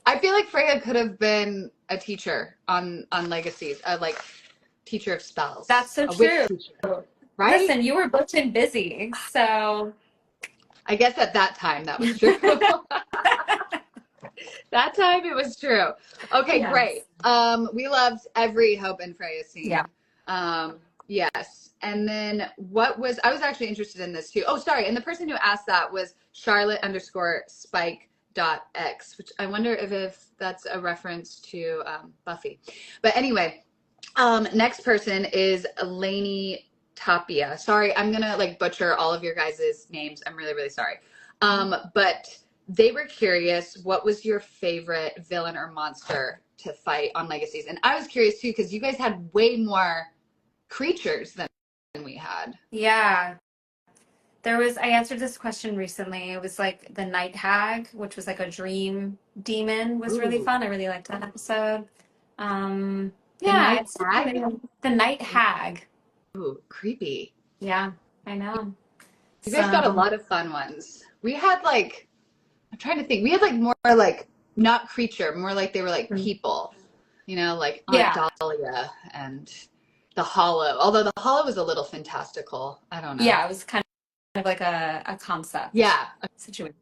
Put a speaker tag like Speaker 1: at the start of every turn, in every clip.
Speaker 1: I feel like Freya could have been a teacher on Legacies, like teacher of
Speaker 2: That's
Speaker 1: spells,
Speaker 2: so
Speaker 1: a witch
Speaker 2: true.
Speaker 1: teacher, right?
Speaker 2: Listen, you were booked and busy, so
Speaker 1: I guess at that time that was true. That time it was true. Okay, great.
Speaker 2: yes.
Speaker 1: We loved every Hope and Freya
Speaker 2: Yeah.
Speaker 1: scene. Yes. And then I was actually interested in this too. Oh, sorry. And the person who asked that was Charlotte_Spike.x, which I wonder if that's a reference to Buffy. But anyway, next person is Lainey Tapia. Sorry, I'm gonna like butcher all of your guys' names. I'm really, really sorry. But they were curious, what was your favorite villain or monster to fight on Legacies? And I was curious too, because you guys had way more creatures than we had.
Speaker 2: Yeah. I answered this question recently. It was like the Night Hag, which was like a dream demon, was really
Speaker 1: Ooh,
Speaker 2: fun. I really liked that episode.
Speaker 1: the
Speaker 2: Yeah,
Speaker 1: night
Speaker 2: it's
Speaker 1: hag.
Speaker 2: really the Night Hag.
Speaker 1: Ooh, creepy.
Speaker 2: Yeah, I know.
Speaker 1: You guys got a
Speaker 2: So,
Speaker 1: lot of fun ones. We had like, I'm trying to think. We had like more like not creature, more like they were like people. Like Aunt
Speaker 2: yeah.
Speaker 1: Dahlia and the Hollow. Although the Hollow was a little fantastical. I don't know.
Speaker 2: Yeah, it was kind of like a concept
Speaker 1: Yeah,
Speaker 2: situation.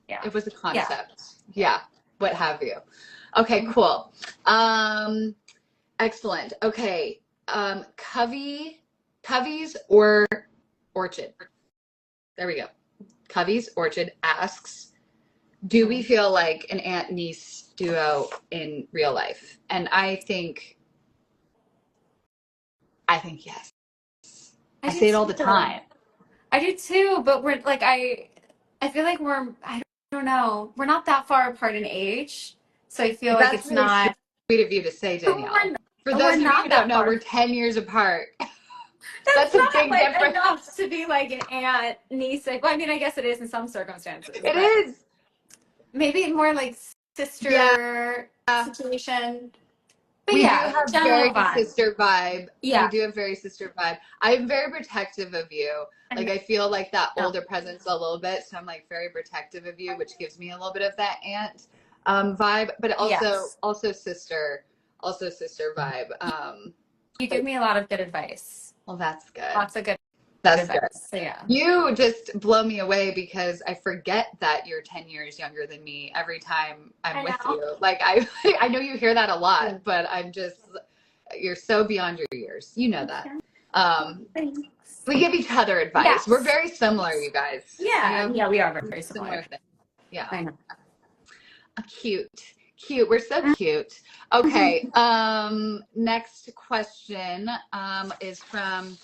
Speaker 2: Yeah.
Speaker 1: it was a
Speaker 2: Yeah.
Speaker 1: concept. Yeah, what have you. Okay, cool. Excellent. Okay. Covey's or Orchid. There we go. Covey's Orchid asks, do we feel like an aunt niece duo in real life? And I think yes.
Speaker 2: I
Speaker 1: I
Speaker 2: do
Speaker 1: say it all the
Speaker 2: too.
Speaker 1: time.
Speaker 2: I do too, but we're like I feel like I don't know. We're not that far apart in age. So I feel like
Speaker 1: That's
Speaker 2: it's
Speaker 1: really
Speaker 2: not
Speaker 1: sweet of you to say, Danielle. For
Speaker 2: we're
Speaker 1: those of you
Speaker 2: not
Speaker 1: who don't
Speaker 2: that
Speaker 1: know,
Speaker 2: far.
Speaker 1: we're 10 years apart.
Speaker 2: That's
Speaker 1: That's a
Speaker 2: not
Speaker 1: big
Speaker 2: like
Speaker 1: difference.
Speaker 2: enough to be like an aunt, niece. Like, well, I mean, I guess it is in some circumstances,
Speaker 1: It
Speaker 2: but
Speaker 1: is.
Speaker 2: maybe more like
Speaker 1: Yeah.
Speaker 2: sister situation. But
Speaker 1: We do
Speaker 2: yeah,
Speaker 1: have
Speaker 2: general
Speaker 1: very
Speaker 2: vibe.
Speaker 1: sister vibe. We
Speaker 2: Yeah.
Speaker 1: do have very sister vibe. I'm very protective of you.
Speaker 2: I
Speaker 1: Like I feel like that
Speaker 2: know.
Speaker 1: older presence a little bit, so I'm like very protective of you, which gives me a little bit of that aunt vibe, but
Speaker 2: Yes.
Speaker 1: also sister vibe.
Speaker 2: You give
Speaker 1: But
Speaker 2: me a lot of good advice.
Speaker 1: well, that's good.
Speaker 2: Lots of good
Speaker 1: That's
Speaker 2: advice.
Speaker 1: good.
Speaker 2: So yeah.
Speaker 1: You just blow me away because I forget that you're 10 years younger than me every time I'm
Speaker 2: I
Speaker 1: with
Speaker 2: know.
Speaker 1: you. Like I know you hear that a lot, but you're so beyond your years. You know that.
Speaker 2: Thanks.
Speaker 1: We give each other advice. We're
Speaker 2: Yes.
Speaker 1: very similar, you guys. We
Speaker 2: Yeah.
Speaker 1: have
Speaker 2: Yeah, we are very
Speaker 1: similar
Speaker 2: similar.
Speaker 1: things. Yeah.
Speaker 2: I know.
Speaker 1: Cute. Cute. We're so cute. Okay. Next question is from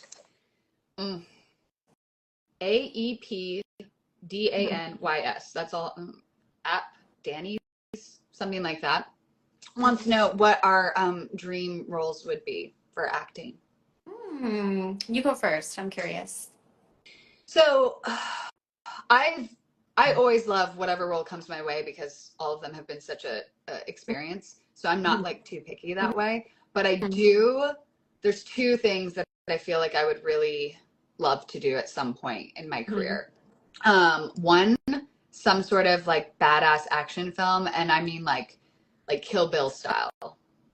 Speaker 1: AEPDANYS. That's all. App Danny's, something like that. Wants to know what our dream roles would be for acting.
Speaker 2: You go first. I'm curious.
Speaker 1: So I always love whatever role comes my way because all of them have been such a experience. So I'm not like too picky that way. But there's two things that I feel like I would really love to do at some point in my career. One, some sort of like badass action film, and I mean like Kill Bill style.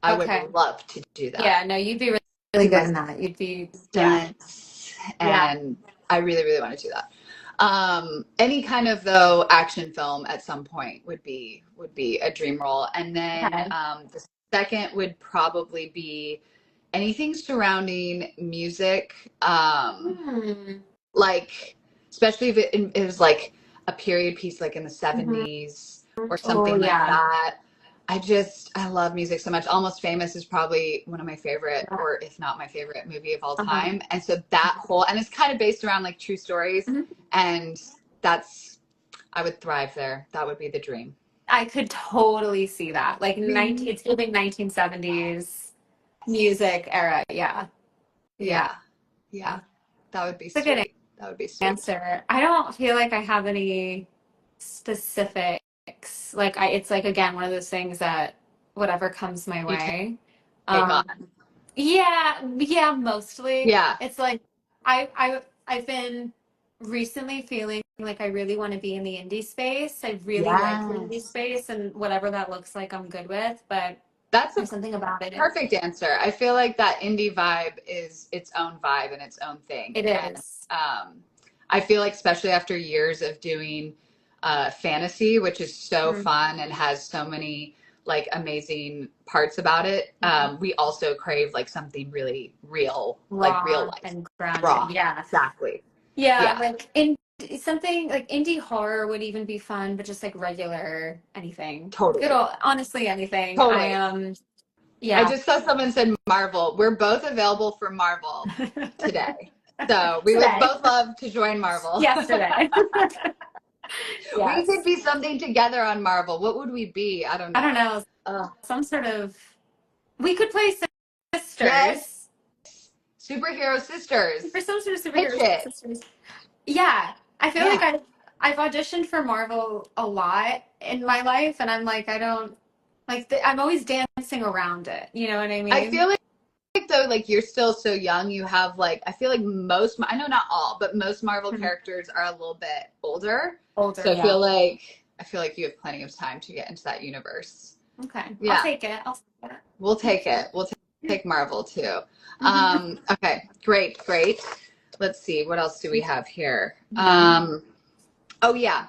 Speaker 1: I would
Speaker 2: Okay.
Speaker 1: love to do that.
Speaker 2: Yeah, no, you'd be really good in that. You'd be
Speaker 1: Stunts, and I really, really want to do that. Any kind of though action film at some point would be a dream role. And then
Speaker 2: Okay.
Speaker 1: the second would probably be anything surrounding music. Like especially if it was like a period piece like in the 70s or something
Speaker 2: Oh
Speaker 1: like
Speaker 2: yeah.
Speaker 1: that. I love music so much. Almost Famous is probably one of my favorite, or if not my favorite movie of all time. And so and it's kind of based around like true stories. And I would thrive there. That would be the dream.
Speaker 2: I could totally see that. Like it's giving 1970s music era. Yeah.
Speaker 1: Yeah. Yeah. That would be
Speaker 2: It's a good
Speaker 1: sweet. That would be sweet.
Speaker 2: answer. I don't feel like I have any specifics. Like it's like again one of those things that whatever comes my
Speaker 1: You
Speaker 2: way.
Speaker 1: take on.
Speaker 2: Yeah, mostly.
Speaker 1: Yeah.
Speaker 2: It's like I've been recently feeling like I really want to be in the indie space. I really like the indie
Speaker 1: Yes.
Speaker 2: space, and whatever that looks like, I'm good with. But
Speaker 1: That's a
Speaker 2: there's something about it.
Speaker 1: perfect answer. I feel like that indie vibe is its own vibe and its own thing.
Speaker 2: It
Speaker 1: And
Speaker 2: is.
Speaker 1: I feel like, especially after years of doing fantasy, which is so
Speaker 2: Mhm.
Speaker 1: fun and has so many like amazing parts about it, we also crave like something really real, like real
Speaker 2: Raw
Speaker 1: life,
Speaker 2: and grounded.
Speaker 1: raw.
Speaker 2: Yeah.
Speaker 1: Exactly.
Speaker 2: Yeah,
Speaker 1: Yeah,
Speaker 2: like in something like indie horror would even be fun, but just like regular anything. Good
Speaker 1: totally.
Speaker 2: old, honestly, anything.
Speaker 1: Totally. I
Speaker 2: Yeah.
Speaker 1: just saw someone said Marvel. We're both available for Marvel today. So we would
Speaker 2: Today.
Speaker 1: both love to join Marvel.
Speaker 2: Yesterday.
Speaker 1: We could
Speaker 2: Yes.
Speaker 1: be something together on Marvel. What would we be? I don't
Speaker 2: I don't
Speaker 1: know.
Speaker 2: know. Some sort of we could play
Speaker 1: Yes,
Speaker 2: sisters.
Speaker 1: superhero sisters.
Speaker 2: For some sort of
Speaker 1: Pitch
Speaker 2: superhero
Speaker 1: it.
Speaker 2: sisters. Yeah. I feel like
Speaker 1: Yeah.
Speaker 2: I've auditioned for Marvel a lot in my life, and I'm like, I don't like I'm always dancing around it. You know what I
Speaker 1: I
Speaker 2: mean?
Speaker 1: feel like though, like you're still so young, you have like, I feel like most, I know not all, but most Marvel
Speaker 2: Mhm.
Speaker 1: characters are a little bit older.
Speaker 2: Older,
Speaker 1: So
Speaker 2: yeah.
Speaker 1: I feel like you have plenty of time to get into that universe.
Speaker 2: Okay. I'll
Speaker 1: Yeah.
Speaker 2: take it. I'll take it.
Speaker 1: We'll take it. Take Marvel too. Okay, great, great. Let's see, what else do we have here? Oh yeah.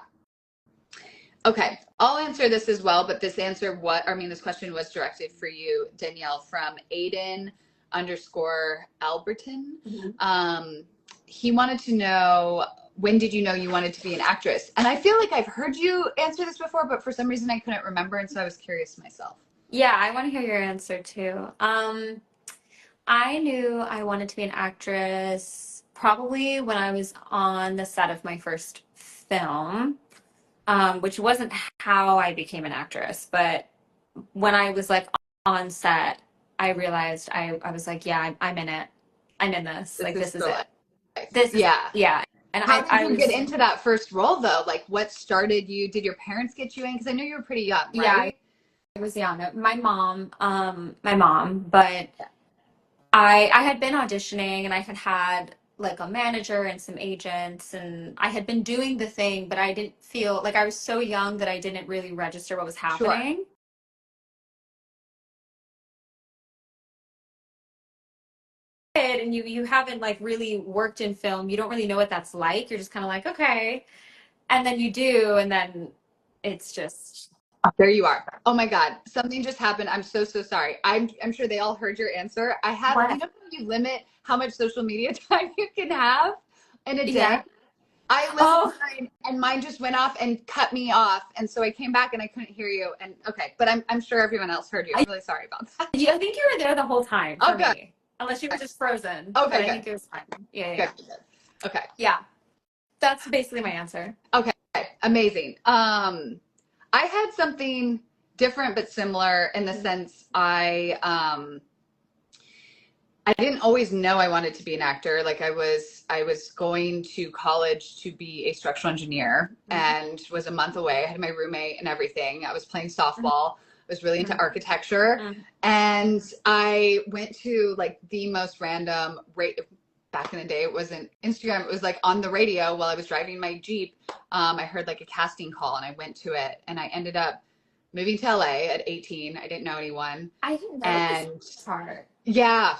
Speaker 1: Okay, I'll answer this as well, but this question was directed for you, Danielle, from Aiden underscore Alberton.
Speaker 2: Mhm.
Speaker 1: He wanted to know, when did you know you wanted to be an actress? And I feel like I've heard you answer this before, but for some reason I couldn't remember, and so I was curious myself.
Speaker 2: Yeah, I want to hear your answer too. I knew I wanted to be an actress probably when I was on the set of my first film, which wasn't how I became an actress, but when I was like on set, I realized I was like, yeah, I'm in it. I'm in this.
Speaker 1: This
Speaker 2: Like,
Speaker 1: is
Speaker 2: this is
Speaker 1: the
Speaker 2: it.
Speaker 1: life.
Speaker 2: This is,
Speaker 1: Yeah.
Speaker 2: yeah. And
Speaker 1: How did
Speaker 2: I
Speaker 1: you get
Speaker 2: was,
Speaker 1: into that first role though? Like what started you? Did your parents get you in? Because I know you were pretty young,
Speaker 2: yeah,
Speaker 1: right?
Speaker 2: I was young. My mom, but I had been auditioning and I had like a manager and some agents and I had been doing the thing, but I didn't feel like I was so young that I didn't really register what was
Speaker 1: Sure.
Speaker 2: happening. And you haven't like really worked in film, you don't really know what that's like. You're just kind of like, okay. And then you do, and then it's just
Speaker 1: There you are. Oh my God. Something just happened. I'm so, so sorry. I'm sure they all heard your answer. You
Speaker 2: what?
Speaker 1: know, when you limit how much social media time you can have in a
Speaker 2: Yeah.
Speaker 1: day? I limited
Speaker 2: Oh,
Speaker 1: mine and mine just went off and cut me off. And so I came back and I couldn't hear you. And okay, but I'm sure everyone else heard you. I'm really sorry about that.
Speaker 2: I think you were there the whole time
Speaker 1: Oh,
Speaker 2: for
Speaker 1: good.
Speaker 2: me, unless you were just frozen. But
Speaker 1: Okay,
Speaker 2: I
Speaker 1: good.
Speaker 2: think it was fine. Yeah, yeah,
Speaker 1: Good,
Speaker 2: yeah.
Speaker 1: good, good. Okay.
Speaker 2: Yeah. That's basically my answer.
Speaker 1: Okay. Amazing. I had something different but similar in the sense I didn't always know I wanted to be an actor. Like I was going to college to be a structural engineer and was a month away. I had my roommate and everything. I was playing softball. I was really into architecture. And I went to like the most random back in the day. It wasn't Instagram. It was like on the radio while I was driving my Jeep. I heard like a casting call and I went to it and I ended up moving to LA at 18. I didn't know anyone.
Speaker 2: I didn't know this
Speaker 1: And
Speaker 2: part.
Speaker 1: yeah,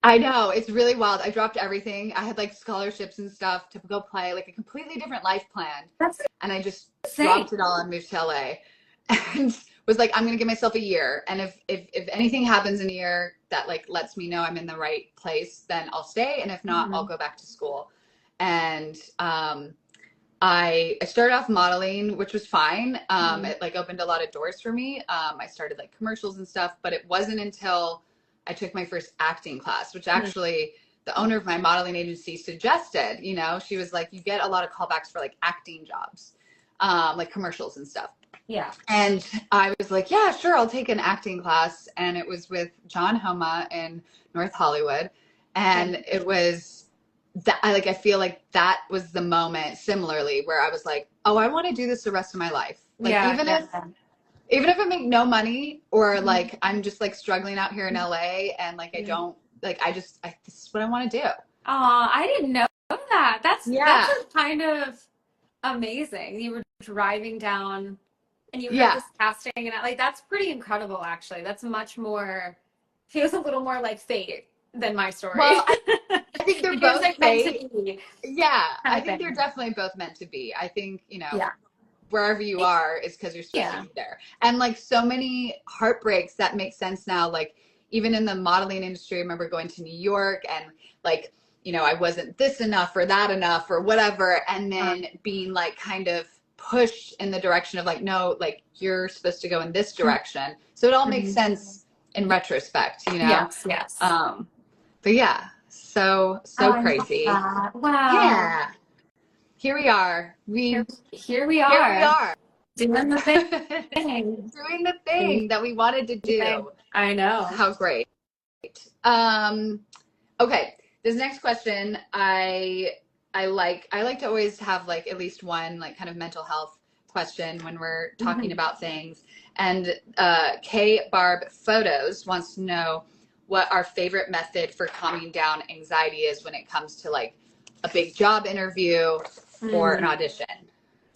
Speaker 1: I know. It's really wild. I dropped everything. I had like scholarships and stuff to go play, like a completely different life plan.
Speaker 2: That's
Speaker 1: And I just
Speaker 2: insane.
Speaker 1: dropped it all and moved to LA and was like, I'm gonna give myself a year. And if anything happens in a year that like lets me know I'm in the right place, then I'll stay. And if not, I'll go back to school. And I started off modeling, which was fine. It like opened a lot of doors for me. I started like commercials and stuff, but it wasn't until I took my first acting class, which actually the owner of my modeling agency suggested. You know, she was like, you get a lot of callbacks for like acting jobs, like commercials and stuff.
Speaker 2: Yeah.
Speaker 1: And I was like, yeah, sure, I'll take an acting class. And it was with John Homa in North Hollywood. And it was that I feel like that was the moment similarly where I was like, oh, I want to do this the rest of my life. Like
Speaker 2: Yeah.
Speaker 1: even if I make no money or like I'm just like struggling out here in LA and like I don't like this is what I want to do.
Speaker 2: I didn't know that. That's
Speaker 1: Yeah.
Speaker 2: a kind of amazing. You were driving down and you heard
Speaker 1: Yeah.
Speaker 2: this casting, and like that's pretty incredible actually. That's much more, feels a little more like fate than my story.
Speaker 1: Well, I think they're
Speaker 2: It feels
Speaker 1: both
Speaker 2: like meant to
Speaker 1: fate.
Speaker 2: be
Speaker 1: Yeah,
Speaker 2: kind
Speaker 1: I
Speaker 2: of
Speaker 1: think they're
Speaker 2: thing.
Speaker 1: definitely both meant to be. I think,
Speaker 2: Yeah.
Speaker 1: wherever you are is because you're supposed to
Speaker 2: Yeah.
Speaker 1: be there. And like so many heartbreaks that make sense now, like even in the modeling industry, I remember going to New York and like, I wasn't this enough or that enough or whatever. And then being like kind of pushed in the direction of like, no, like you're supposed to go in this direction. So it all makes
Speaker 2: Mhm.
Speaker 1: sense in retrospect,
Speaker 2: Yes, yes.
Speaker 1: Um, but yeah,
Speaker 2: Oh,
Speaker 1: so
Speaker 2: I love
Speaker 1: crazy.
Speaker 2: that. Wow.
Speaker 1: Yeah. Here we are.
Speaker 2: Here we
Speaker 1: Here we
Speaker 2: are
Speaker 1: are.
Speaker 2: doing the thing.
Speaker 1: Doing the
Speaker 2: Doing
Speaker 1: thing that we wanted to
Speaker 2: the thing.
Speaker 1: do.
Speaker 2: I know.
Speaker 1: How great. Um, okay. This next question, I like to always have like at least one like kind of mental health question when we're talking
Speaker 2: Mhm.
Speaker 1: about things. And K Barb Photos wants to know what our favorite method for calming down anxiety is when it comes to like a big job interview or an
Speaker 2: Mm.
Speaker 1: audition.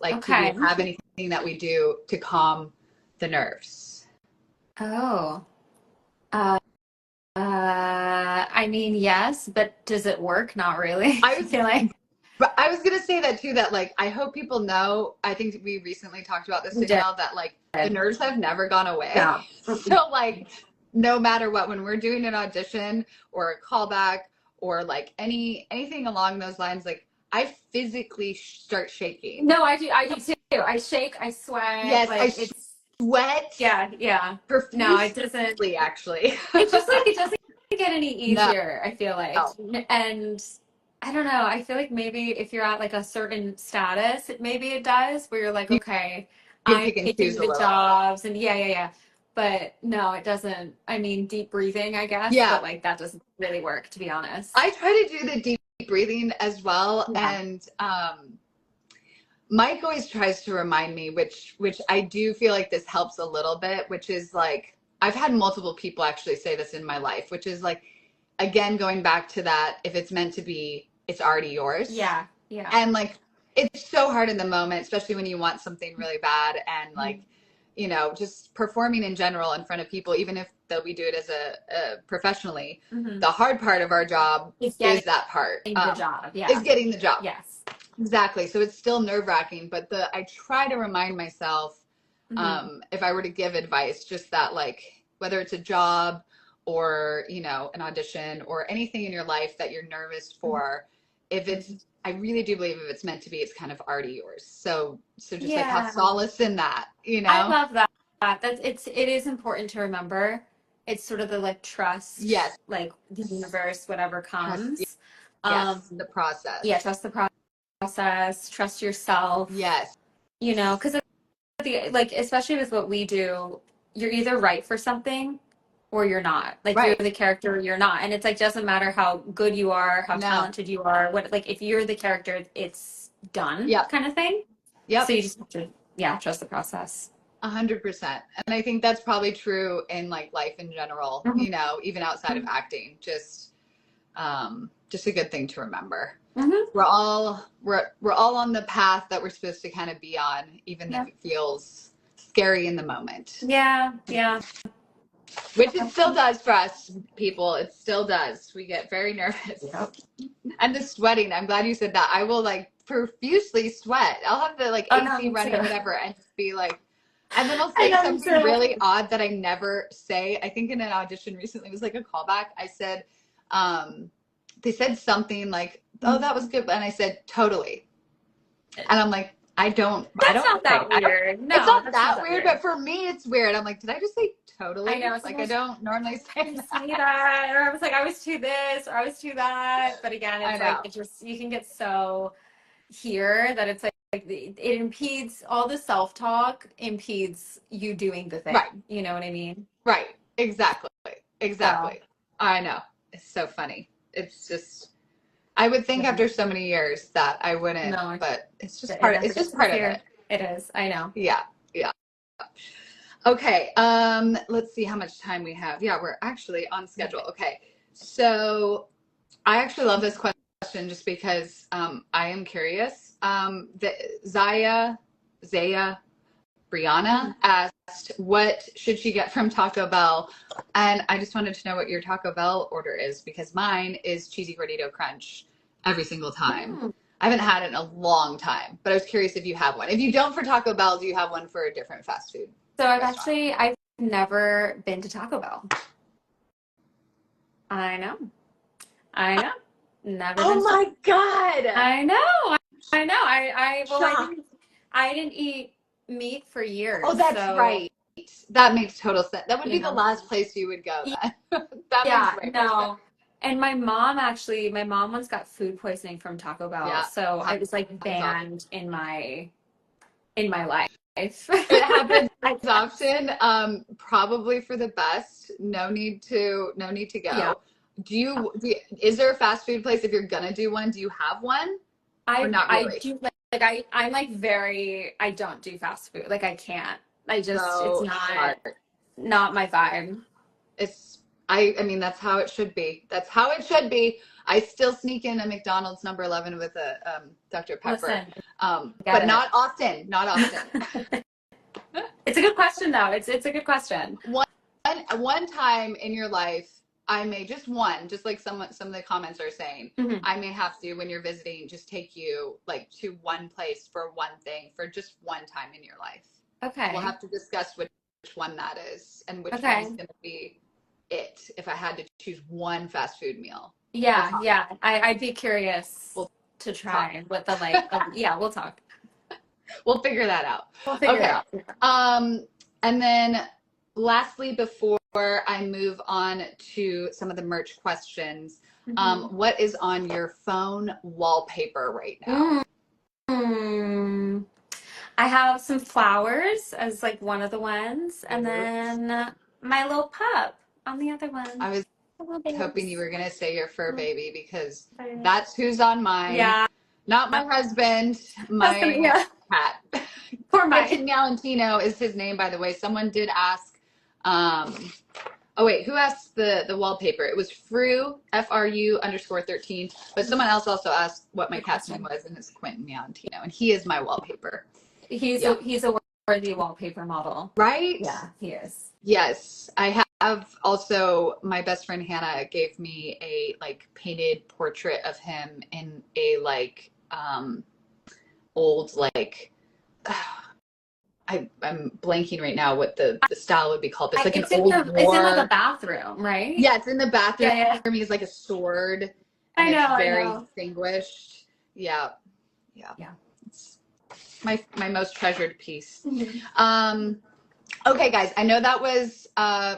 Speaker 1: Like, do we
Speaker 2: Okay.
Speaker 1: have anything that we do to calm the nerves?
Speaker 2: Oh. Uh, I mean, yes, but does it work? Not really.
Speaker 1: I
Speaker 2: I
Speaker 1: was
Speaker 2: feel like
Speaker 1: But I was gonna say that too, that like I hope people know, I think we recently talked about this,
Speaker 2: we did.
Speaker 1: Danielle, that like the nerves have never gone away.
Speaker 2: No. Mm-mm.
Speaker 1: So like no matter what, when we're doing an audition or a callback or like anything along those lines, like I physically start shaking.
Speaker 2: No, I do. I do too. I shake. I sweat.
Speaker 1: Yes, I
Speaker 2: Like it's
Speaker 1: sweat
Speaker 2: yeah, yeah. No, it doesn't.
Speaker 1: profusely actually.
Speaker 2: It's just like it doesn't get any
Speaker 1: No,
Speaker 2: easier, I feel like. And I don't know. I feel like maybe if you're at like a certain status, maybe it does, where you're like,
Speaker 1: you
Speaker 2: okay,
Speaker 1: can
Speaker 2: I'm
Speaker 1: pick and choose
Speaker 2: picking
Speaker 1: a
Speaker 2: the
Speaker 1: little.
Speaker 2: jobs and yeah, yeah, yeah. But no, it doesn't. I mean, deep breathing, I guess,
Speaker 1: Yeah,
Speaker 2: but like that doesn't really work, to be honest.
Speaker 1: I try to do the deep breathing as well,
Speaker 2: Yeah.
Speaker 1: and Mike always tries to remind me, which I do feel like this helps a little bit, which is like I've had multiple people actually say this in my life, which is like again going back to that, if it's meant to be, it's already yours.
Speaker 2: Yeah. Yeah.
Speaker 1: And like it's so hard in the moment, especially when you want something really bad and like,
Speaker 2: Mhm.
Speaker 1: just performing in general in front of people, even if though we do it as a professionally,
Speaker 2: Mhm.
Speaker 1: the hard part of our job
Speaker 2: It's getting
Speaker 1: is that part,
Speaker 2: the job.
Speaker 1: is
Speaker 2: Yeah.
Speaker 1: getting the job.
Speaker 2: Yes.
Speaker 1: Exactly. So it's still nerve wracking, but I try to remind myself,
Speaker 2: Hmm.
Speaker 1: if I were to give advice, just that like whether it's a job or an audition or anything in your life that you're nervous for, if it's I really do believe if it's meant to be, it's kind of already yours. So just like have
Speaker 2: Yeah.
Speaker 1: solace in that,
Speaker 2: I love that. It is important to remember. It's sort of the like trust,
Speaker 1: Yes.
Speaker 2: like the universe, whatever
Speaker 1: Trust.
Speaker 2: comes.
Speaker 1: Yes. The
Speaker 2: Yeah,
Speaker 1: process.
Speaker 2: trust the process, trust yourself,
Speaker 1: Yes.
Speaker 2: because like especially with what we do, you're either right for something or you're not. Like you're
Speaker 1: Right.
Speaker 2: the character or you're not. And it's like doesn't matter how good you are, how
Speaker 1: No.
Speaker 2: talented you are, what like if you're the character, it's done
Speaker 1: Yep.
Speaker 2: kind of thing. So
Speaker 1: Yep.
Speaker 2: you just have to, yeah, trust the process.
Speaker 1: 100%. And I think that's probably true in like life in general,
Speaker 2: Mhm.
Speaker 1: even outside of acting. Just a good thing to remember.
Speaker 2: Hmm.
Speaker 1: We're all on the path that we're supposed to kind of be on, even
Speaker 2: Yeah.
Speaker 1: if it feels scary in the moment.
Speaker 2: Yeah, yeah.
Speaker 1: Which it still does for us people. It still does. We get very nervous.
Speaker 2: Yep.
Speaker 1: And the sweating, I'm glad you said that. I will like profusely sweat. I'll have the like
Speaker 2: Oh no,
Speaker 1: AC
Speaker 2: me too.
Speaker 1: running, whatever, and just be like, and then I'll
Speaker 2: I
Speaker 1: say
Speaker 2: know me
Speaker 1: something
Speaker 2: too.
Speaker 1: really odd that I never say. I think in an audition recently, it was like a callback. I said, they said something like, "Oh, that was good," and I said, "Totally," and I'm like, I
Speaker 2: That's
Speaker 1: don't
Speaker 2: not
Speaker 1: say,
Speaker 2: that
Speaker 1: I don't.
Speaker 2: weird.
Speaker 1: It's
Speaker 2: No,
Speaker 1: not
Speaker 2: that's not
Speaker 1: that
Speaker 2: that
Speaker 1: weird,
Speaker 2: weird.
Speaker 1: but for me, it's weird. I'm like, did I just say
Speaker 2: I
Speaker 1: totally?
Speaker 2: know. It's like,
Speaker 1: Like I don't normally say
Speaker 2: I
Speaker 1: that.
Speaker 2: say that, or I was like, I was too this, or I was too that. But again,
Speaker 1: I
Speaker 2: it's like
Speaker 1: know.
Speaker 2: it just you can get so here that it's like it impedes all the self talk impedes you doing the
Speaker 1: Right.
Speaker 2: thing. You know what I mean?
Speaker 1: Right. Exactly.
Speaker 2: So
Speaker 1: Exactly. I know. It's so funny. It's just I would think
Speaker 2: yeah.
Speaker 1: after so many years that I wouldn't,
Speaker 2: No,
Speaker 1: but it's just
Speaker 2: it
Speaker 1: part of
Speaker 2: never
Speaker 1: it's
Speaker 2: gets
Speaker 1: just part of
Speaker 2: easier.
Speaker 1: it.
Speaker 2: It is. I know.
Speaker 1: Yeah. Yeah. Okay. Let's see how much time we have. Yeah, we're actually on schedule. Okay. So I actually love this question question just because I am curious. Zaya Brianna asked, what should she get from Taco Bell? And I just wanted to know what your Taco Bell order is, because mine is cheesy gordito crunch every single time. I haven't had it in a long time, but I was curious if you have one. If you don't for Taco Bell, do you have one for a different fast food
Speaker 2: So
Speaker 1: restaurant?
Speaker 2: I've never been to Taco Bell. I know. I know. Never been
Speaker 1: Oh
Speaker 2: to Taco
Speaker 1: my God.
Speaker 2: I know. I know. Well,
Speaker 1: Shock.
Speaker 2: I didn't eat meat for
Speaker 1: Oh,
Speaker 2: years,
Speaker 1: that's
Speaker 2: so
Speaker 1: right. That makes total sense. That would
Speaker 2: you
Speaker 1: be the
Speaker 2: know.
Speaker 1: last place you would go then. That makes
Speaker 2: Yeah,
Speaker 1: way more sense.
Speaker 2: no. And my mom once got food poisoning from Taco Bell,
Speaker 1: Yeah.
Speaker 2: so it was like
Speaker 1: Happens often.
Speaker 2: banned in my life.
Speaker 1: It happens
Speaker 2: I guess.
Speaker 1: often. Probably for the best. No need to
Speaker 2: Yeah.
Speaker 1: go. Is there a fast food place if you're gonna do one? Do you have one or not
Speaker 2: I
Speaker 1: really?
Speaker 2: do I'm like very I don't do fast food. Like I can't. It's
Speaker 1: So smart.
Speaker 2: not my vibe.
Speaker 1: It's I mean that's how it should be. That's how it should be. I still sneak in a McDonald's number 11 with a Dr. Pepper,
Speaker 2: Listen,
Speaker 1: but
Speaker 2: get
Speaker 1: not often. Not often.
Speaker 2: it. It's a good question though. It's a good question.
Speaker 1: One time in your life, I may just one, just like some of the comments are saying,
Speaker 2: Hmm.
Speaker 1: I may have to, when you're visiting, just take you like to one place for one thing for just one time in your life. We'll
Speaker 2: Okay.
Speaker 1: have to discuss which one that is and which one's
Speaker 2: Okay.
Speaker 1: going to be it if I had to choose one fast food meal. We'll
Speaker 2: Yeah,
Speaker 1: talk.
Speaker 2: yeah. I'd be curious
Speaker 1: We'll
Speaker 2: to
Speaker 1: talk.
Speaker 2: try what the yeah, we'll talk.
Speaker 1: We'll figure that out.
Speaker 2: We'll figure it
Speaker 1: Okay.
Speaker 2: out.
Speaker 1: And then lastly, before I move on to some of the merch questions,
Speaker 2: Hmm.
Speaker 1: what is on your phone wallpaper right now?
Speaker 2: Mm. I have some flowers as like one of the ones, and
Speaker 1: Cute.
Speaker 2: then my little pup on the other
Speaker 1: I
Speaker 2: one.
Speaker 1: was
Speaker 2: The little
Speaker 1: hoping you
Speaker 2: babes.
Speaker 1: were going to say your fur
Speaker 2: Mm,
Speaker 1: baby because
Speaker 2: but-
Speaker 1: that's who's on mine.
Speaker 2: Yeah.
Speaker 1: Not my husband,
Speaker 2: I was gonna,
Speaker 1: my
Speaker 2: yeah.
Speaker 1: cat.
Speaker 2: For my
Speaker 1: Quentin Galantino is his name, by the way. Someone did ask, oh wait, who asked the wallpaper? It was FRU_13. But someone else also asked what my
Speaker 2: good
Speaker 1: cat's name
Speaker 2: question.
Speaker 1: was, and it's Quentin Galantino, and he is my wallpaper. Yeah.
Speaker 2: He's a worthy wallpaper model.
Speaker 1: Right?
Speaker 2: Yeah, he is.
Speaker 1: Yes. I have also my best friend Hannah gave me a like painted portrait of him in a like old like I'm blanking right now what the style would be called. It's like an old
Speaker 2: It's in like a
Speaker 1: war.
Speaker 2: bathroom, right?
Speaker 1: Yeah, it's in the bathroom.
Speaker 2: Yeah, yeah.
Speaker 1: He's like a sword, and
Speaker 2: I
Speaker 1: it's
Speaker 2: know, I
Speaker 1: very
Speaker 2: know.
Speaker 1: distinguished. Yeah, yeah.
Speaker 2: Yeah.
Speaker 1: It's my most treasured piece.
Speaker 2: Mhm.
Speaker 1: Okay, guys, I know that was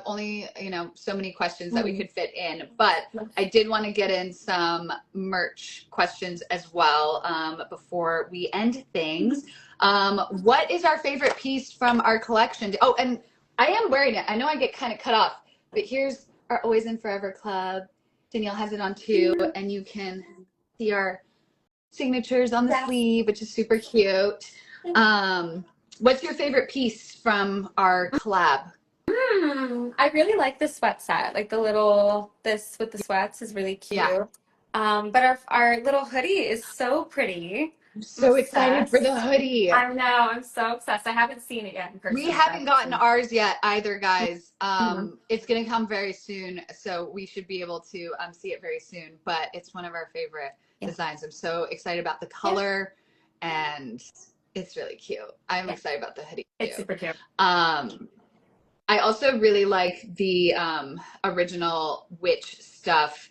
Speaker 1: only so many questions that we could fit in, but I did want to get in some merch questions as well before we end things. What is our favorite piece from our collection? Oh, and I am wearing it. I know I get kind of cut off, but here's our Always and Forever Club. Danielle has it on too, and you can see our signatures on the
Speaker 2: Yes.
Speaker 1: sleeve, which is super cute. What's your favorite piece from our collab?
Speaker 2: I really like the sweat set. Like this with the sweats is really
Speaker 1: Yeah,
Speaker 2: cute. But our little hoodie is so pretty.
Speaker 1: I'm
Speaker 2: I'm
Speaker 1: so excited for the
Speaker 2: obsessed.
Speaker 1: hoodie.
Speaker 2: I know, I'm so obsessed. I haven't seen it yet in
Speaker 1: We
Speaker 2: person,
Speaker 1: haven't
Speaker 2: but
Speaker 1: gotten ours yet either, guys.
Speaker 2: Mhm.
Speaker 1: It's gonna come very soon, so we should be able to see it very soon. But it's one of our favorite
Speaker 2: Yeah.
Speaker 1: designs. I'm so excited about the color, and it's really cute. I'm
Speaker 2: Yeah.
Speaker 1: excited about the hoodie
Speaker 2: It's
Speaker 1: too.
Speaker 2: super cute.
Speaker 1: I also really like the original witch stuff,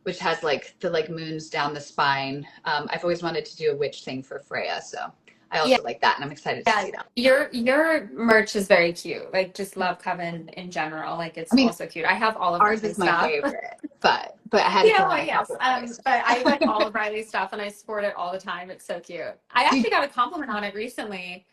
Speaker 1: which has like the like moons down the spine. I've always wanted to do a witch thing for Freya, so I
Speaker 2: Yeah.
Speaker 1: also like that, and I'm excited to
Speaker 2: Yeah,
Speaker 1: see that.
Speaker 2: your merch is very cute. Like just love Coven in general. Like it's
Speaker 1: I mean,
Speaker 2: also cute. I have all of
Speaker 1: ours
Speaker 2: Riley's
Speaker 1: is my
Speaker 2: stuff.
Speaker 1: favorite, but I had to
Speaker 2: Yeah,
Speaker 1: throw
Speaker 2: well,
Speaker 1: in a
Speaker 2: yes.
Speaker 1: couple of others.
Speaker 2: But I like all of Riley's stuff and I sport it all the time. It's so cute. I
Speaker 1: Did,
Speaker 2: actually got a compliment on it recently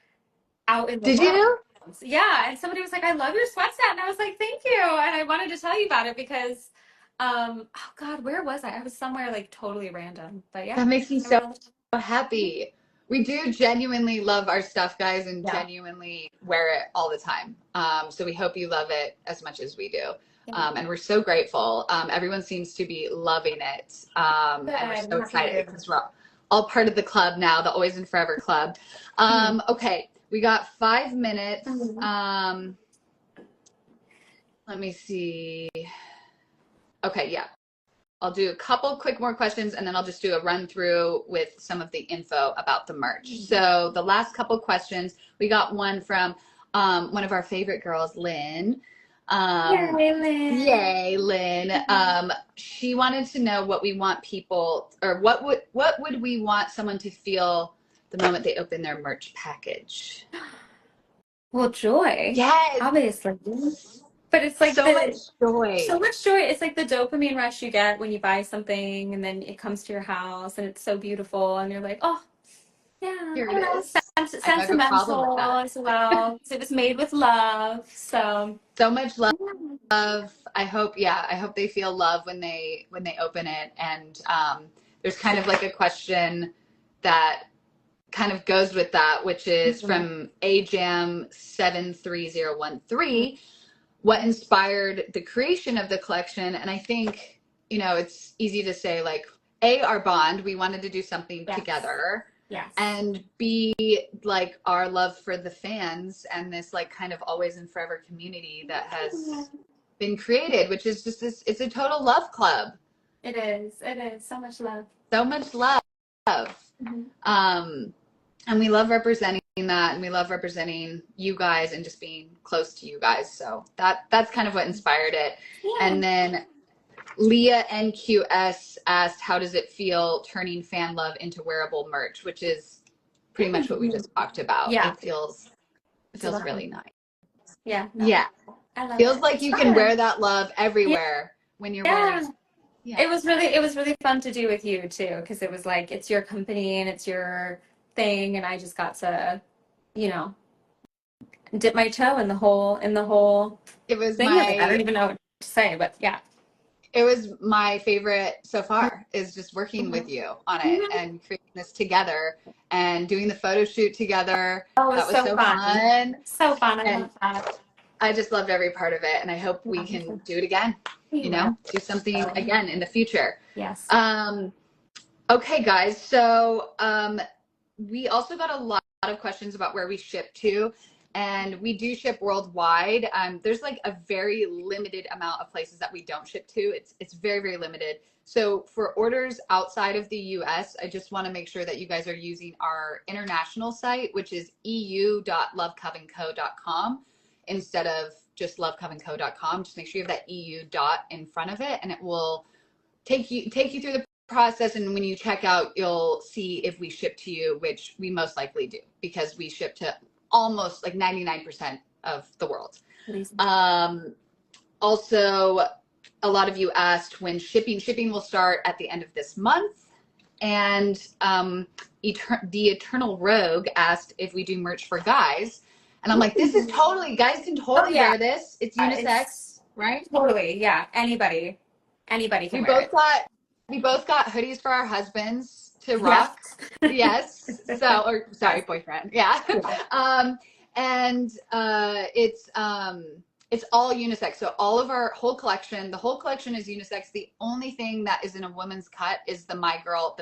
Speaker 2: out in the
Speaker 1: did
Speaker 2: world.
Speaker 1: you?
Speaker 2: Yeah, and somebody was like, "I love your sweat set," and I was like, "Thank you." And I wanted to tell you about it because, oh God, where was I? I was somewhere like totally random. But yeah,
Speaker 1: That makes me
Speaker 2: I wear
Speaker 1: so
Speaker 2: all the
Speaker 1: happy. We do genuinely love our stuff, guys, and
Speaker 2: yeah.
Speaker 1: genuinely wear it all the time. So we hope you love it as much as we do. And we're so grateful. Everyone seems to be loving it. And we're so excited because we're all part of the club now, the Always and Forever Club. Okay, we got 5 minutes. Let me see. Okay, yeah. I'll do a couple quick more questions and then I'll just do a run through with some of the info about the merch. So the last couple questions, we got one from one of our favorite girls, Lynn.
Speaker 2: Yay, Lynn.
Speaker 1: Yay, Lynn. She wanted to know what we want people, or what would we want someone to feel the moment they open their merch package?
Speaker 2: Well, joy.
Speaker 1: Yes.
Speaker 2: Obviously. But it's like
Speaker 1: so much joy.
Speaker 2: So much joy. It's like the dopamine rush you get when you buy something and then it comes to your house and it's so beautiful and you're like, oh, yeah,
Speaker 1: Here
Speaker 2: I don't
Speaker 1: it
Speaker 2: know,
Speaker 1: is. I have a problem with
Speaker 2: sentimental
Speaker 1: that.
Speaker 2: as well. So it was made with love. So
Speaker 1: much love. I hope they feel love when they open it. And there's kind of like a question that kind of goes with that, which is from AJAM73013. What inspired the creation of the collection? And I think, it's easy to say, like, A, our bond, we wanted to do something together.
Speaker 2: Yes.
Speaker 1: And B, like, our love for the fans and this, like, kind of always and forever community that has been created, which is just this, it's a total love club.
Speaker 2: It is. So much love.
Speaker 1: So much love. And we love representing that, and we love representing you guys and just being close to you guys. So that's kind of what inspired it. Yeah. And then Leah NQS asked, how does it feel turning fan love into wearable merch, which is pretty much what we just talked about.
Speaker 2: Yeah.
Speaker 1: It feels really nice.
Speaker 2: Yeah.
Speaker 1: Yeah.
Speaker 2: I love
Speaker 1: feels
Speaker 2: it.
Speaker 1: like you can wear that love everywhere when you're wearing.
Speaker 2: Yeah. It was really fun to do with you too, because it was like, it's your company and it's your thing, and I just got to, dip my toe in the whole
Speaker 1: it was
Speaker 2: thing. I don't even know what to say, but yeah.
Speaker 1: It was my favorite so far, is just working with you on it and creating this together and doing the photo shoot together.
Speaker 2: Oh,
Speaker 1: that was so fun.
Speaker 2: So fun. I love that.
Speaker 1: I just loved every part of it, and I hope we can do it again. Do something again in the future.
Speaker 2: Yes.
Speaker 1: Okay, guys. So we also got a lot of questions about where we ship to. And we do ship worldwide. There's like a very limited amount of places that we don't ship to. It's very, very limited. So for orders outside of the US, I just want to make sure that you guys are using our international site, which is eu.lovecovenco.com instead of just lovecovenco.com. Just make sure you have that EU dot in front of it, and it will take you through the process. And when you check out, you'll see if we ship to you, which we most likely do, because we ship to almost like 99% of the world. Also, a lot of you asked when shipping will start at the end of this month. And the Eternal Rogue asked if we do merch for guys. And I'm like, this is totally, guys can totally wear this. It's unisex, right?
Speaker 2: Totally, yeah. Anybody can wear it.
Speaker 1: We both got hoodies for our husbands to rock. Yes. Boyfriend. Yeah. And it's all unisex. So all of our whole collection, the whole collection is unisex. The only thing that is in a woman's cut is the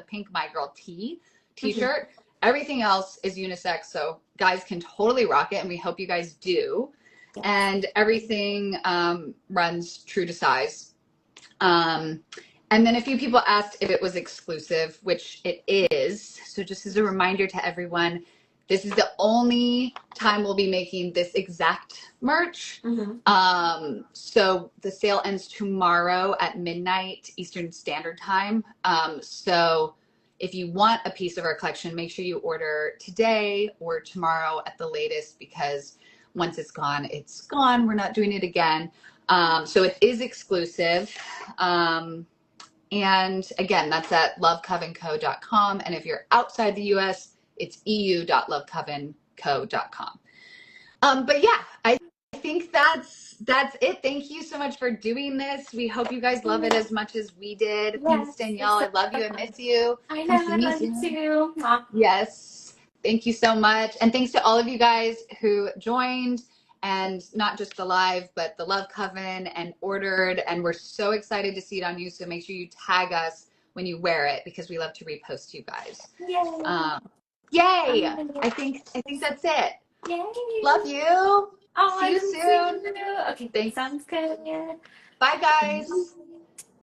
Speaker 1: pink My Girl t-shirt. Everything else is unisex. So guys can totally rock it, and we hope you guys do. Yes. And everything runs true to size. And then a few people asked if it was exclusive, which it is. So just as a reminder to everyone, this is the only time we'll be making this exact merch. So the sale ends tomorrow at midnight Eastern Standard Time. So if you want a piece of our collection, make sure you order today or tomorrow at the latest, because once it's gone, it's gone. We're not doing it again. So it is exclusive. And again, that's at lovecovenco.com. And if you're outside the US, it's eu.lovecovenco.com. But yeah, I think that's it. Thank you so much for doing this. We hope you guys love it as much as we did. Yes, thanks, Danielle. I love you. I miss you.
Speaker 2: I know. I love you too.
Speaker 1: Yes. Thank you so much. And thanks to all of you guys who joined and not just the live, but the Love Coven and ordered. And we're so excited to see it on you. So make sure you tag us when you wear it because we love to repost you guys.
Speaker 2: Yay!
Speaker 1: Yay! I think that's it.
Speaker 2: Yay!
Speaker 1: Love you.
Speaker 2: Oh,
Speaker 1: See
Speaker 2: I
Speaker 1: you
Speaker 2: can see
Speaker 1: soon.
Speaker 2: you. Okay,
Speaker 1: Thanks.
Speaker 2: sounds good.
Speaker 1: Bye, guys.